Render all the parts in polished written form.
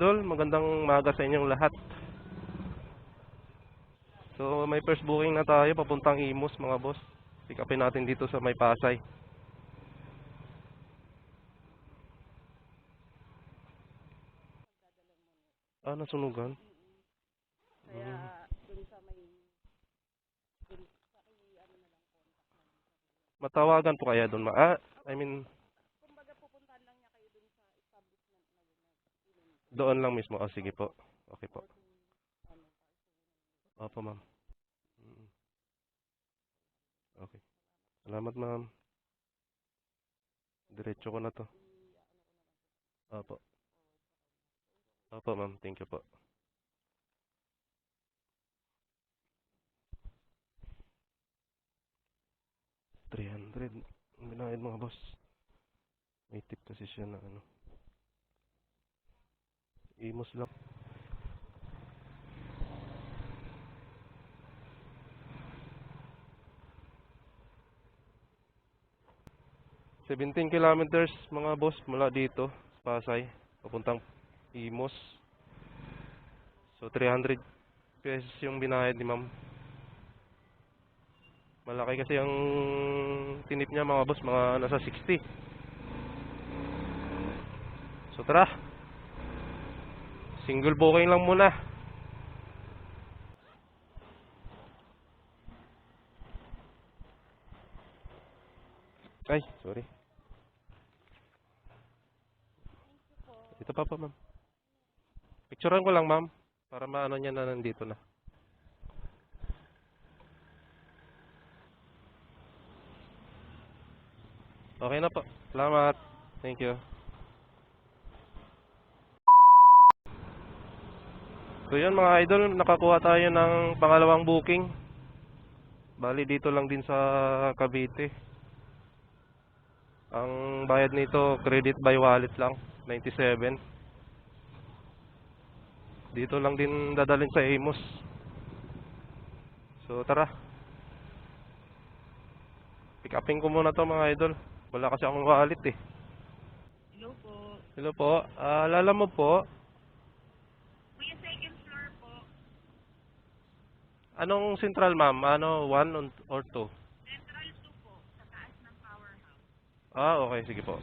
idol, magandang umaga sa inyong lahat. So may first booking na tayo papuntang Imus mga boss. Pick upin natin dito sa May Pasay. Nasunugan? Kaya dun sa may Matawagan po kaya doon? I mean, kumbaga pupuntahan lang niya kayo dun sa establishment na yun. doon lang mismo. Sige po. Okay po. Opo, ma'am. Okay. Salamat, ma'am. Diretso ko na to. Opo. Opo, ma'am. Thank you po. $300. Ang binayad mga boss. May tip kasi siya na Imus lang. $17 kilometers mga boss mula dito sa Pasay papuntang Imus. So 300 pesos yung binayad ni ma'am. Malaki kasi ang tinip niya mga boss, mga nasa 60. So tara, single booking lang muna. Ay, sorry. Ito pa ma'am. Picturean ko lang ma'am para maano niya na nandito na. Okay na po. Salamat. Thank you. So yun mga idol, nakakuha tayo ng pangalawang booking. Bali dito lang din sa Cavite. Ang bayad nito credit by wallet lang, 97. Dito lang din dadalhin sa Imus. So tara. Pick upin ko muna to mga idol. Wala kasi akong wallet eh. Hello po. Hello po. Alala mo po, Kuya, second floor po. anong central ma'am? 1 or 2? Central 2 po, sa taas ng powerhouse. Okay. Sige po.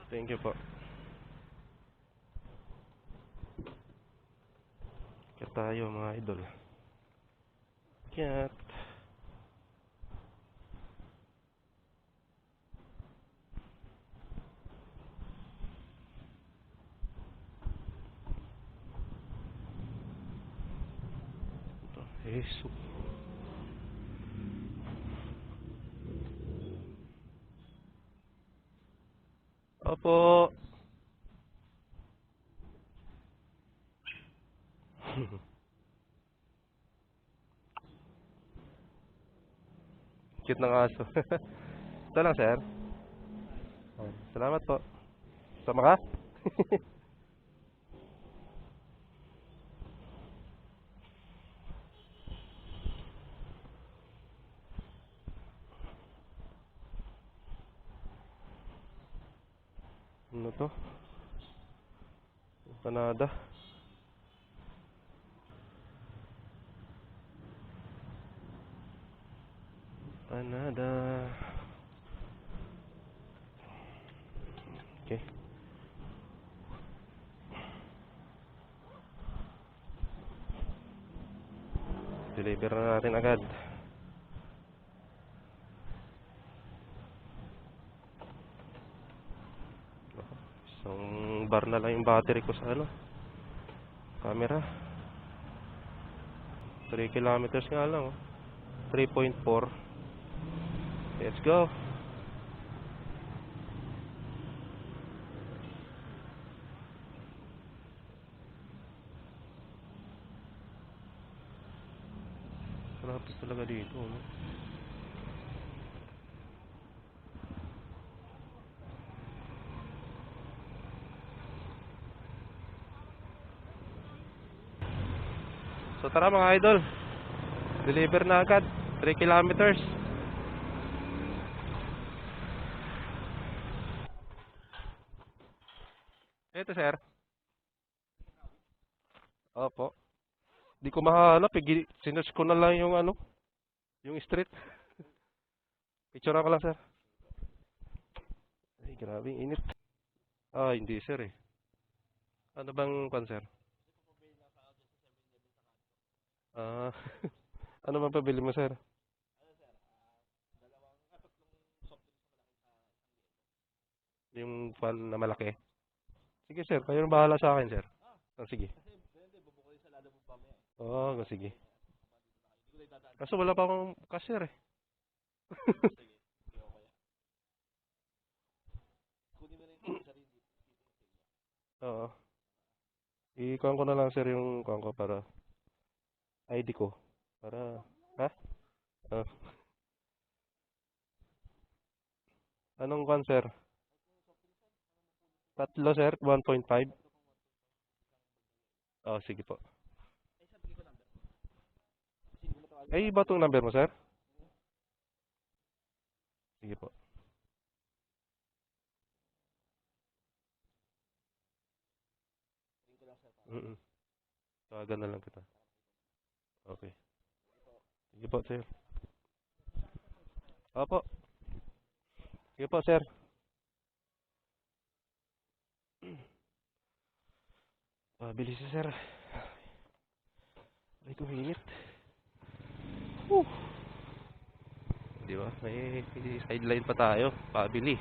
Thank you po. Kaya tayo mga idol. Kiyat. Jesus. Opo. Cute ng aso. Ito lang, sir. Salamat po. Sama ka? Ano to? Canada. Canada. Okay. Deliver na natin agad. Isang bar na lang yung battery ko sa camera. 3 kilometers nga lang 3.4. Let's go. Traffic talaga dito, no? So tara mga idol. Deliver na agad. 3 kilometers. Ito sir. Opo. Di ko mahanap eh. Sinearch ko na lang yung ano, yung street. Picture ko lang, sir. Ay, grabe, init. Ah, hindi, sir eh. Ano bang pan, sir? Ah, ano bang pabili mo, sir? Yung pan na malaki. Sige, sir. Kayo na bahala sa akin, sir. Ah, sige. Oo, sige. Kaso wala pa akong cashier eh. Oo. I-kuhan ko na lang, sir, yung kuhan ko para ID ko. Para, ha? Ah, anong kuhan, sir? Tatlo, sir. 1.5. Oh, sige po. Ay, iba tong number mo, sir? Sige po. Mm-mm. Tawagan na lang kita. Okay. Sige po, sir. Opo. Sige po, sir. Bilis si sir. Ay, kuminit. Whew. Di ba? May sideline pa tayo. Pabili.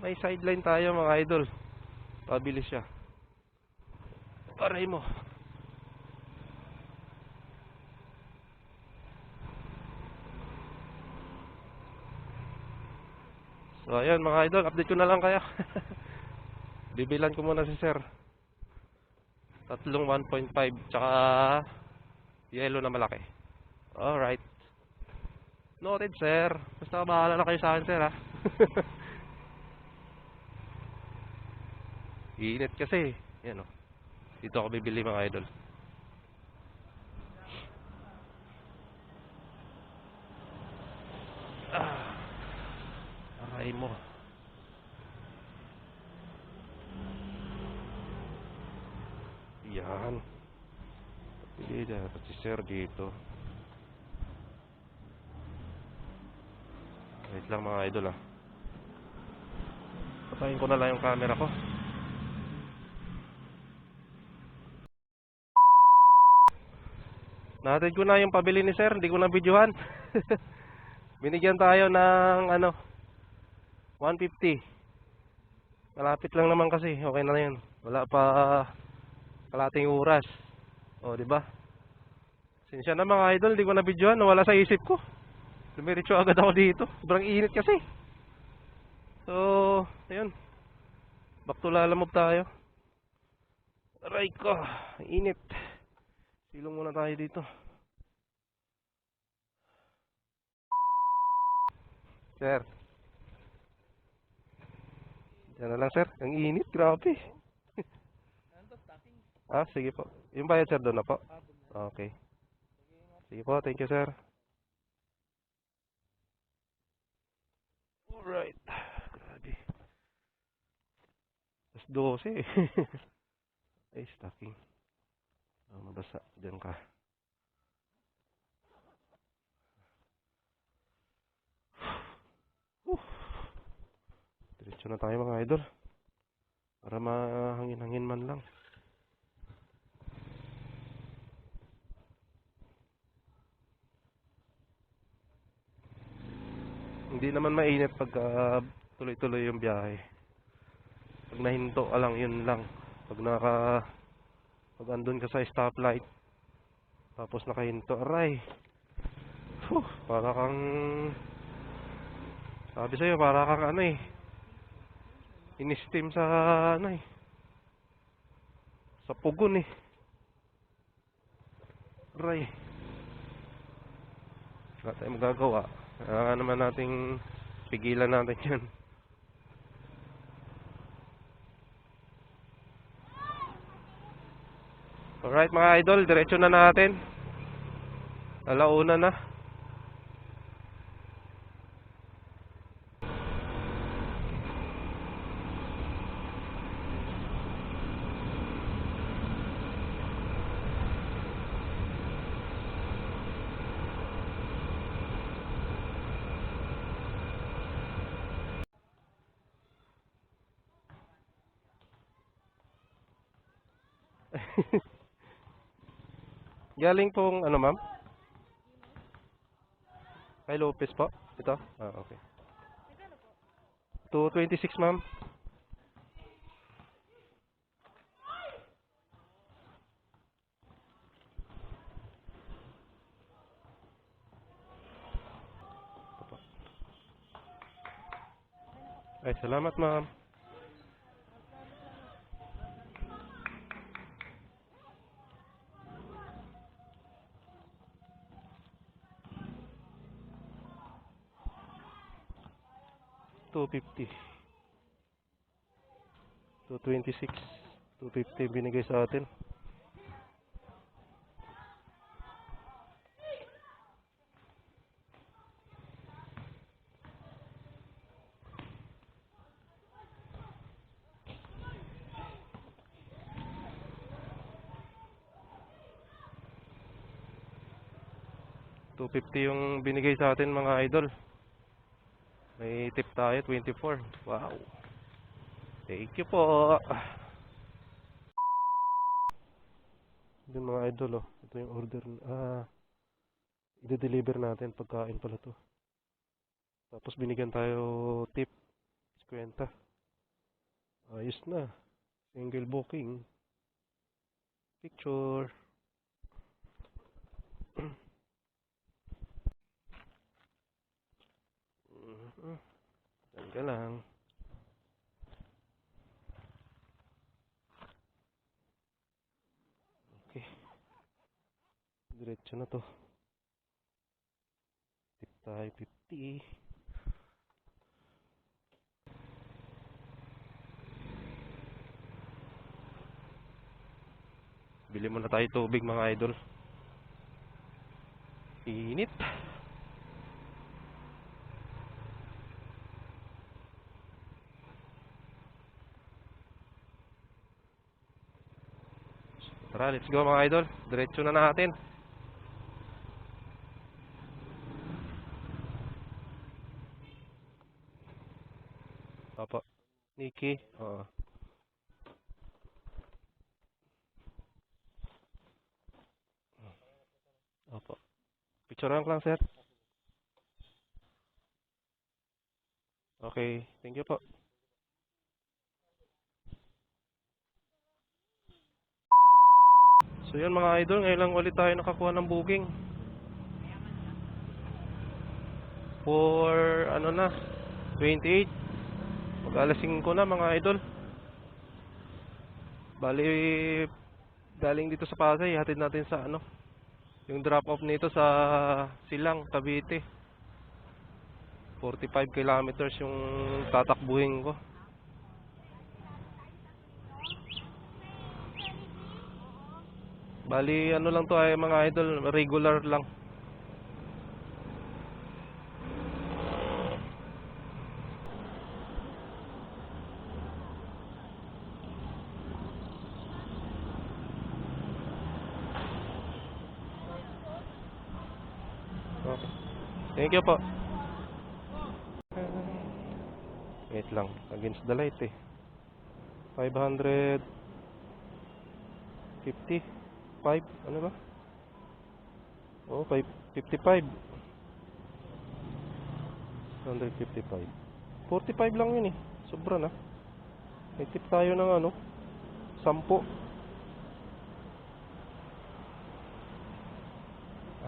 May sideline tayo, mga idol. Pabili siya. Aray mo. So, ayan mga idol. Update ko na lang kaya. Bibilan ko muna si sir. Tatlong 1.5 tsaka yellow na malaki. Alright. Noted, sir. Basta bahala na kayo sa akin, sir, ha. Init kasi. Yan, oh. Dito ako bibili, mga idol. Aray mo. Yan. Pili dapat si sir dito. Wait lang, mga idol, ah. Patayin ko na lang yung camera ko. Natin ko na yung pabili ni sir. Hindi ko na videohan. Binigyan tayo ng ano 150. Malapit lang naman kasi. Okay na yun. Wala pa kalating oras. O, di ba? Sinsya na, mga idol, hindi ko na videohan. Nawala sa isip ko. Dumiretso agad ako dito. Sobrang init kasi. So, ayun. Back to lalamove tayo. Aray ko. Init. Silong muna tayo dito. Sir. Yan na lang, sir. Ang init. Grabe. Ah, sige po. Yung bayad, sir, doon na po. Okay. Sige po. Thank you, sir. Alright. Grabe. Mas 12. Ay, stocking. Mabasa. Diyan ka. Diretso na tayo, mga idol. Para mahangin-hangin man lang. Hindi naman mainit pag tuloy-tuloy yung biyahe. Pag nahinto ka lang, yun lang. Pag andun ka sa stoplight, tapos nakahinto, aray. Para kang, sabi sa'yo, para kang ano eh, in-steam sa ano eh, sa pugon eh. Aray. Wala tayong magagawa. Kailangan naman nating pigilan natin yan. Alright, mga idol, diretso na natin. Alauna na. Galing pong ano ma'am? Kay Lopez po? Ito? Ah, okay. 226 ma'am. Ay, salamat ma'am. $250. 226. 250 binigay sa atin. $250 yung binigay sa atin mga idol. May tip tayo, 24. Wow. Thank you po. Yun mga idol, oh. Ito yung order. I-deliver natin. Pagkain pala to. Tapos binigyan tayo tip. 50. Ayos na. Single booking. Picture. Yan ka lang. Okay. Diretso na to. Tip tayo 50. Bili muna tayo tubig mga idol. Init. Tara, let's go mga idol. Diretso na natin. Opo. Nikki. Oo. Opo. Picturean ko lang sir. Okay. Thank you po. So yun mga idol, ngayon lang ulit tayo nakakuha ng booking. For ano na, 28. Mag-alas 5 na mga idol. Bali, galing dito sa Pasay, hatid natin sa ano, yung drop off nito sa Silang, Cavite. 45 kilometers yung tatakbuhin ko. Bali, ano lang to ay mga idol, regular lang. Okay. Thank you po. Wait lang, against the light eh. 555, ano ba? Oh, 555. 155. 45 lang yun eh. Sobra na. May tip tayo ng ano, 10.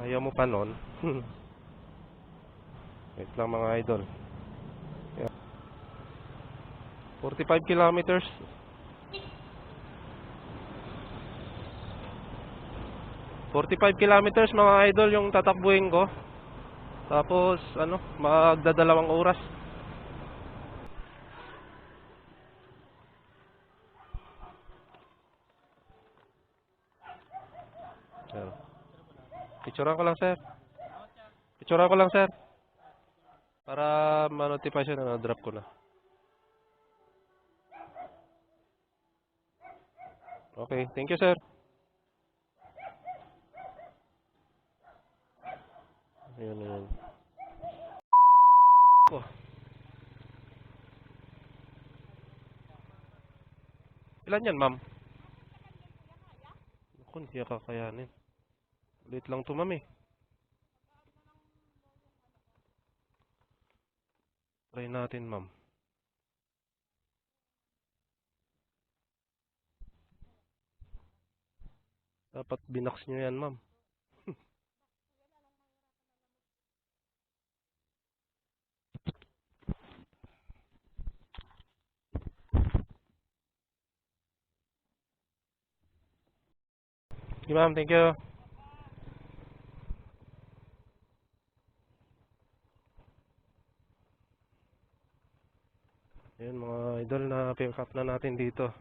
Ayaw mo pa nun. Wait lang mga idol. Yeah. 45 kilometers. 45 kilometers mga idol yung tatakbuhin ko. Tapos ano, magdadalawang oras. Picturean ko lang sir. Picturean ko lang sir. Para ma-notify siya na na-drop ko na. Okay, thank you sir. Ayun, ayun. Oh. Ilan yan ma'am? Kung hindi kakayanin. Ulit lang to, ma'am eh. Try natin, ma'am. Dapat binox nyo yan, ma'am. Okay, ma'am. Thank you. Ayun, mga idol, na pick up na natin dito.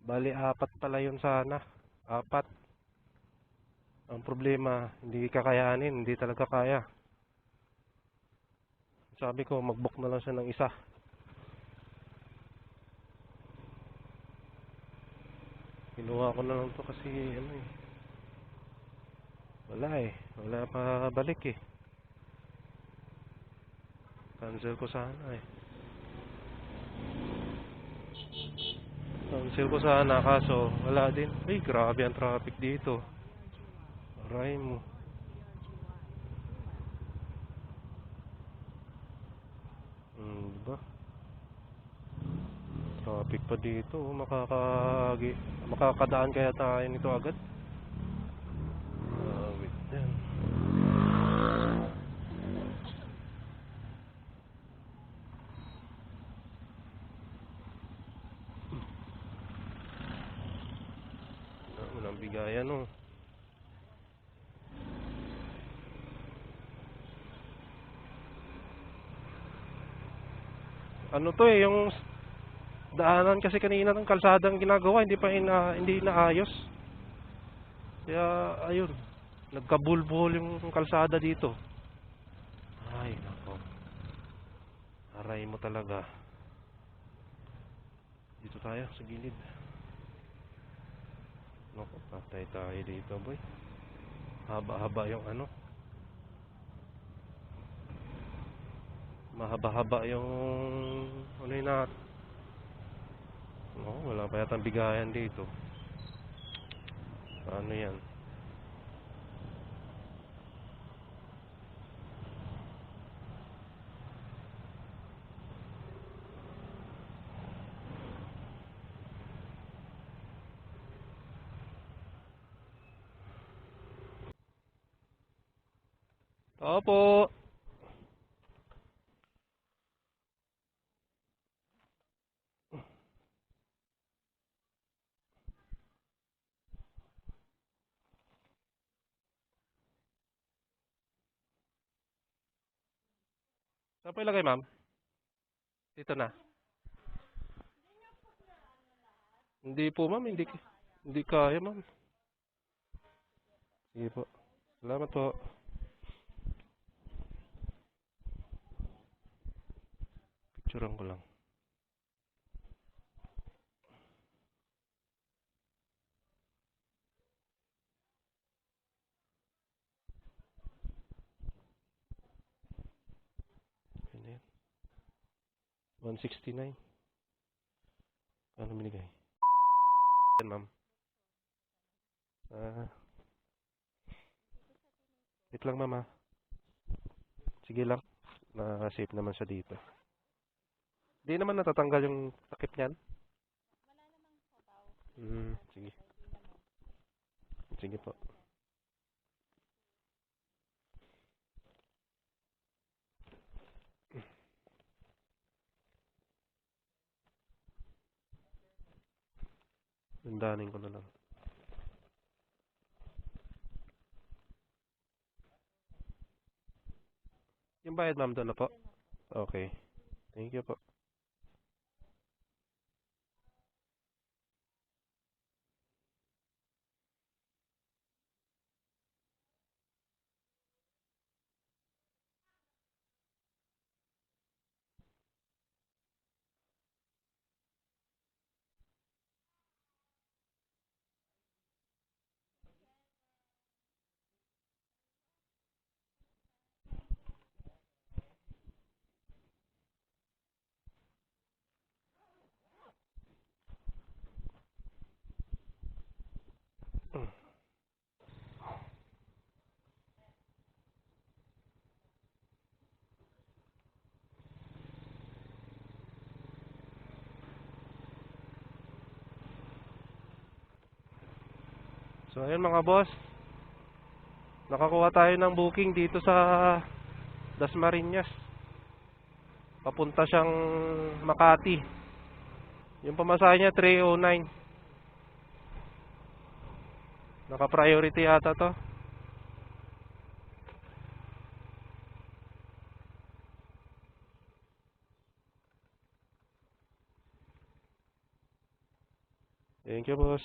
Bali, apat pala yun sana. Apat. Ang problema, hindi kakayanin. Hindi talaga kaya. Sabi ko, mag-book na lang siya ng isa. Kinuha ko na lang to kasi, ano eh. Wala eh. Wala pa balik eh. Cancel ko sana eh. Cancel ko sana kaso wala din. Ay, grabe ang traffic dito. Aray mo. Diba? Traffic pa dito. Makakadaan kaya tayo nito agad? Wait then. Walang bigayan oh. Ano to eh, yung daanan kasi kanina ng kalsadang ginagawa, hindi naayos. Kaya ayun, nagkabulbul yung kalsada dito. Ay, nako. Aray mo talaga. Dito tayo sa gilid. Nako, patay tayo dito, boy. Haba-haba yung ano. Mahaba-haba yung ano yun na. No, wala pa yata bigayan dito. Ano yan? Opo. Saan po ilagay, ma'am? Dito na. Hindi po, ma'am. Hindi kaya, ma'am. Sige po. Salamat po. Picturean ko lang. Ano yan? 169. Ano binigay? Yan, ma'am. Wait lang, ma'am. Sige lang. Na-safe naman siya dito. Hindi naman natatanggal yung takip niyan. Sige. Sige po. Landanin ko na lang. Yung bayad, ma'am, doon na po? Okay. Thank you po. So ayun mga boss, nakakuha tayo ng booking dito sa Dasmariñas. Papunta siyang Makati. Yung pamasahe niya 309. Naka-priority ata to. Thank you, boss.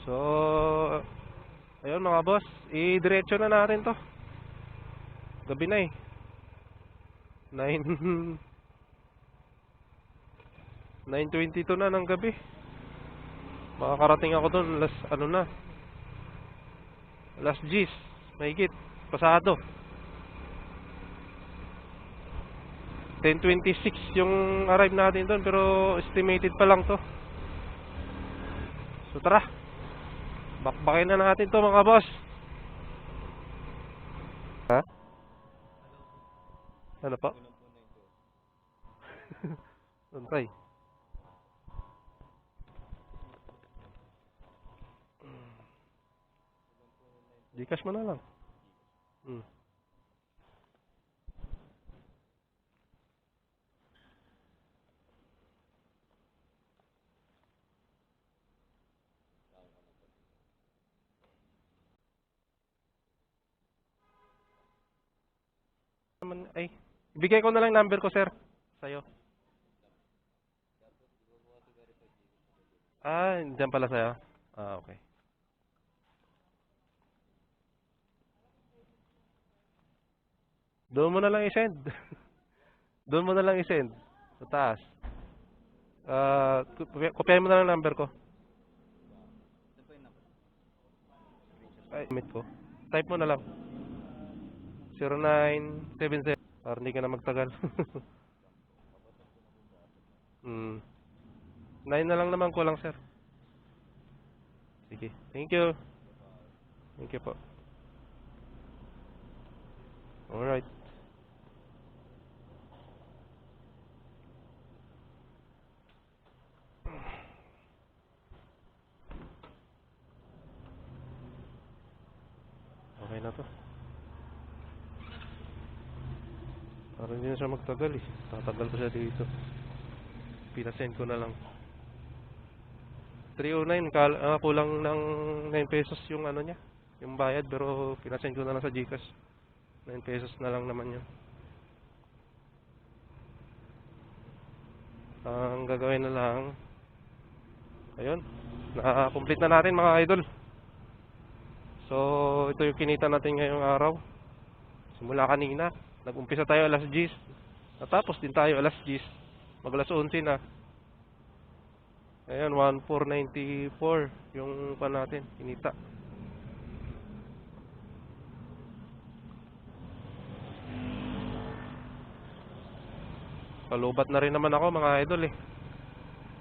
So, ayun mga boss, i-diretso na natin to. Gabi na eh. 9:22 na ng gabi. Makakarating ako doon last G's, mahigit, pasado. 10:26 yung arrive natin doon, pero estimated pa lang to. So tara, bakbakin na natin to mga boss. Ha? Ano pa? Antay. Gcash mo na lang. Ay, ibigay ko na lang number ko, sir, sa'yo. Ah, dyan pala sa'yo. Ah, okay. Doon mo na lang i-send. Doon mo na lang i-send. Sa taas. Kopyahin mo na lang number ko. Ay, meet ko. Type mo na lang. 0977. Para hindi ka na magtagal. 9 na lang naman ko lang, sir. Sige. Thank you. Thank you po. Alright. Okay na to. Parang hindi na siya magtagal eh. Tatagal pa siya dito. Pinasend ko na lang. 309, kulang ng 9 pesos yung ano niya, yung bayad, pero pinasend ko na lang sa Gcash. 9 pesos na lang naman yun. Ang gagawin na lang, ayun, na-complete na natin mga idol. So ito yung kinita natin ngayong araw. Simula kanina, nag-umpisa tayo alas 10, natapos din tayo alas 10, mag alas 11 na. Ayan, 1494 yung pa natin, kinita. Palubat na rin naman ako mga idol eh.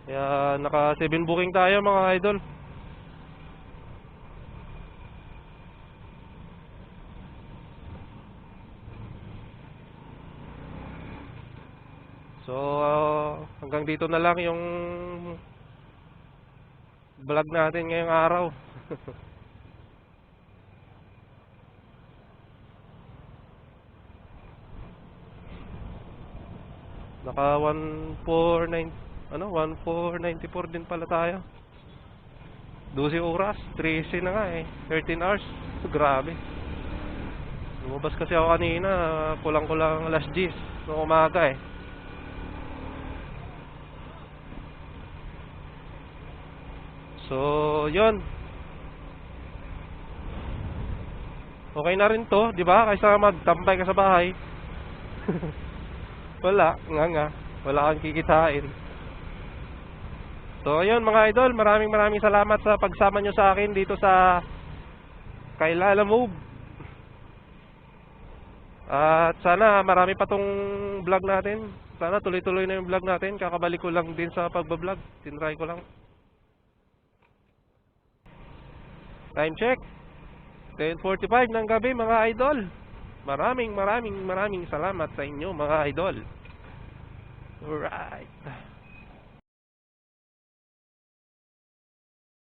Kaya naka 7 booking tayo mga idol. So hanggang dito na lang yung vlog natin ngayong araw. Naka 1494 din pala tayo. 12 oras, 13 na nga eh. 13 hours. Grabe. Lumabas kasi ako kanina, kulang-kulang alas 10 ng umaga eh. So, yun. Okay na rin to, di ba? Kaysa magtambay ka sa bahay. Wala, nga. Wala kang kikitain. So, ayun mga idol, maraming salamat sa pagsama nyo sa akin dito sa Kailala Move. At sana marami pa tong vlog natin. Sana tuloy-tuloy na yung vlog natin. Kakabalik ko lang din sa pagbablog. Tinry ko lang. Time check. 10:45 ng gabi mga idol. Maraming salamat sa inyo mga idol. Alright.